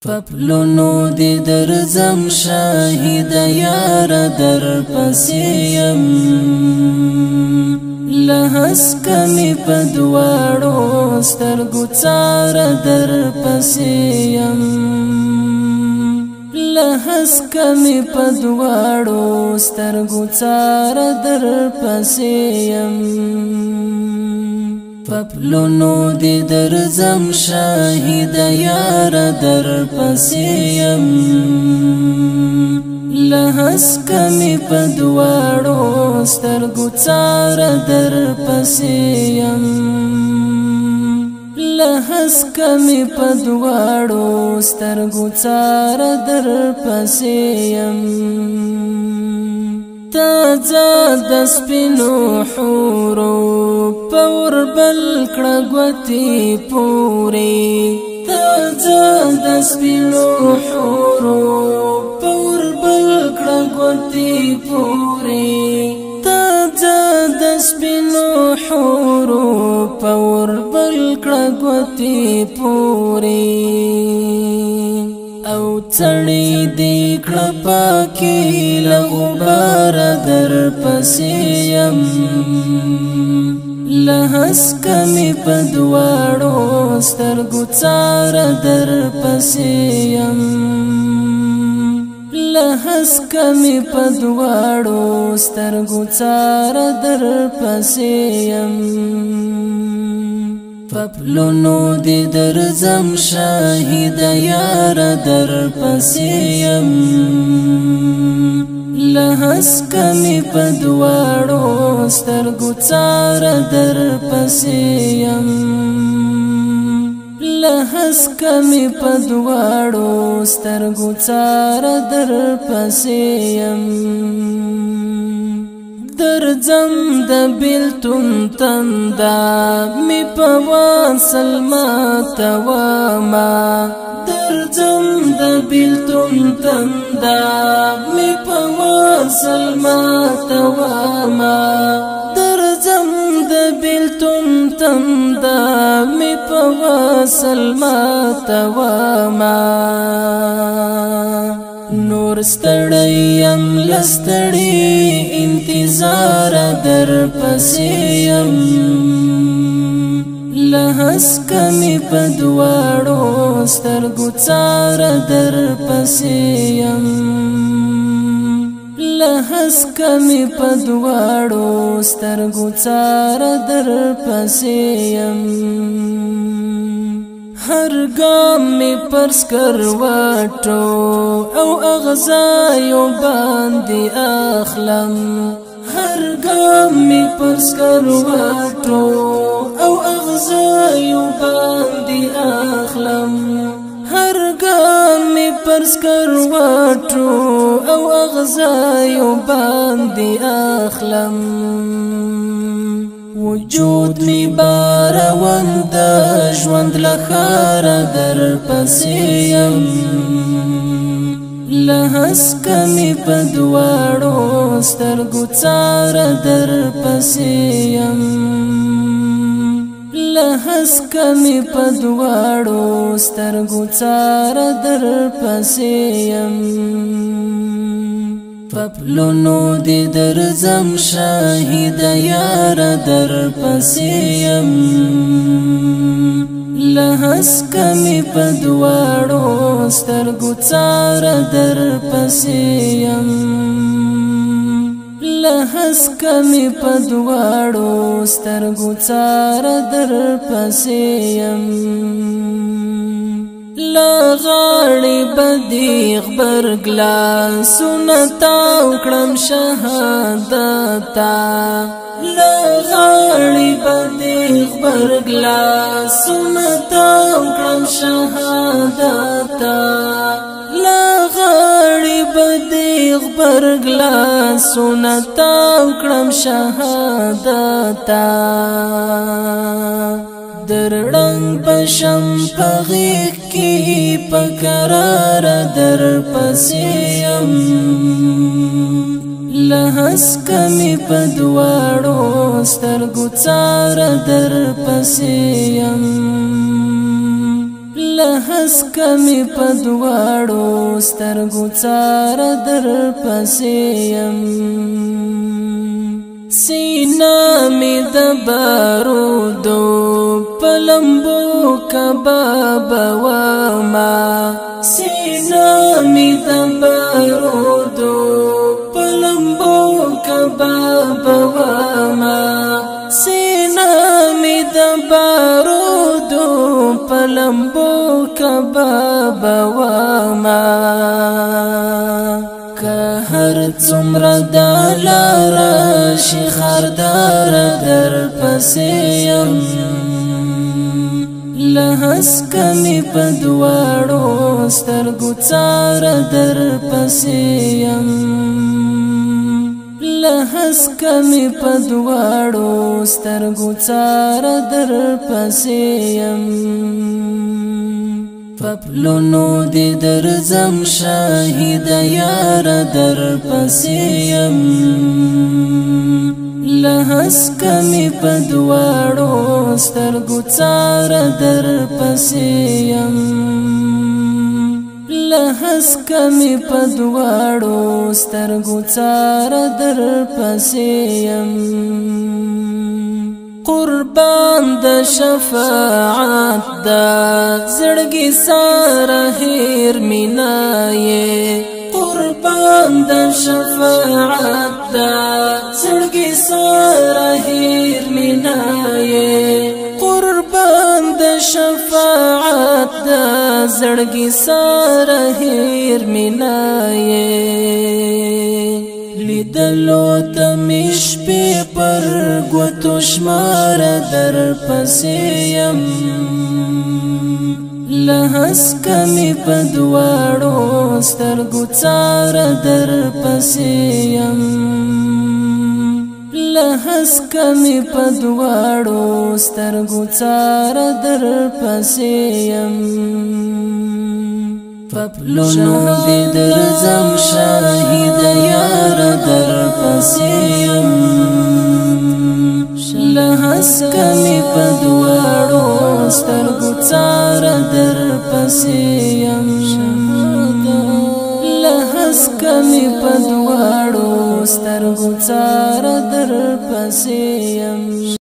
پپلونو دی درزم شاهد یار در پسیم لحس کمی پدوارو سترگو چار در پسیم لحس کمی پدوارو سترگو چار در پسیم پپلونو دی درزم شاهد یار در پسیم لحس کمی پدوارو سترگو چار در پسیم لحس کمی پدوارو سترگو چار در پسیم تازه د سپینو حورو پور بل کړه ګوتې پورې تازه د سپینو حورو پور بل کړه ګوتې پورې تازه د سپینو حورو پور بل کړه ګوتې پورې او چړې دې کړه پاکي له غبار در پسیم لحس کمی پدوارو سترگو چار در پسیم لحس کمی پدوارو سترگو چار در پسیم پپلونو دی درزم شاهد یار در پسیم لحس کمی پدوارو سترگو چار در پسیم لحس کمی پدوارو سترگو چار در پسیم درځم د بیلتون تندا می په واصل ماته واما درځم د بیلتون تندا می په واصل ماته واما درځم د بیلتون تندا می په واصل ماته واما نور ستړیم لستړی انتظار در پسیم لحس کمی پدوارو سترگو چار در پسیم لحس کمی پدوارو سترگو چار در پسیم هر گام می پرس کرواټو او اغزایو باندې اخلم هر گام می پرس کرواټو او اغزایو باندې اخلم هر گام می پرس کرواټو او اغزایو باندې اخلم وجود می باروند ژوند لخار در پسیم لحس کمی پدوارو سترگو چار در پسیم لحس کمی پدوارو سترگو چار در پسیم پپلونو دی درزم شاهد یار در پسیم لحس کمی پدوارو سترگو چار در پسیم لحس کمی پدوارو سترگو چار در پسیم لا غاړي بدیغ برګلا سنتا وکړم شهادتا لا غاړي بدیغ برګلا سنتا وکړم شهادتا لا غاړي بدیغ برګلا سنتا وکړم شهادتا درړنګ بشم پغیق کی پکرار در پسیم لحس کمی پدوارو سترگو چار در پسیم لهس کمی پدواړو سترګو څار در پسې يم سینا می د بارودو پلمبو کباب وما سینا می د بارودو پلمبو کباب وما سینا می د بارودو پلمبو کباب وما که هر څومره د لاره شي خردار در پسې یم لهس کمی پدواړو سترګو څار در پسې یم لهس کمی پدواړو سترګو څار در پسې یم پپلونو دی درځم شاهد یار در پسې یم لهس کمی پدواړو سترګو څار در پسې یم لهس کمی پدواړو سترګو څار در پسې یم قربان د شفاعت دا زړګي ساره هیر مینایې قربان د شفاعت دا زړګي ساره هیر مینایې قربان د شفاعت دا زړګي ساره هیر مینایې لیدلو تمیش پی پر گوتو شمار در پسې یم لهس کمی پدواړو سترګو څار در پسې یم لهس کمی پدواړو سترګو څار در پسې یم پپلونو دی درځم شاهد یار در پسې یم لهس کمی پدواړو سترګو څار در پسې یم لهس کمی پدواړو سترګو څار در پسې یم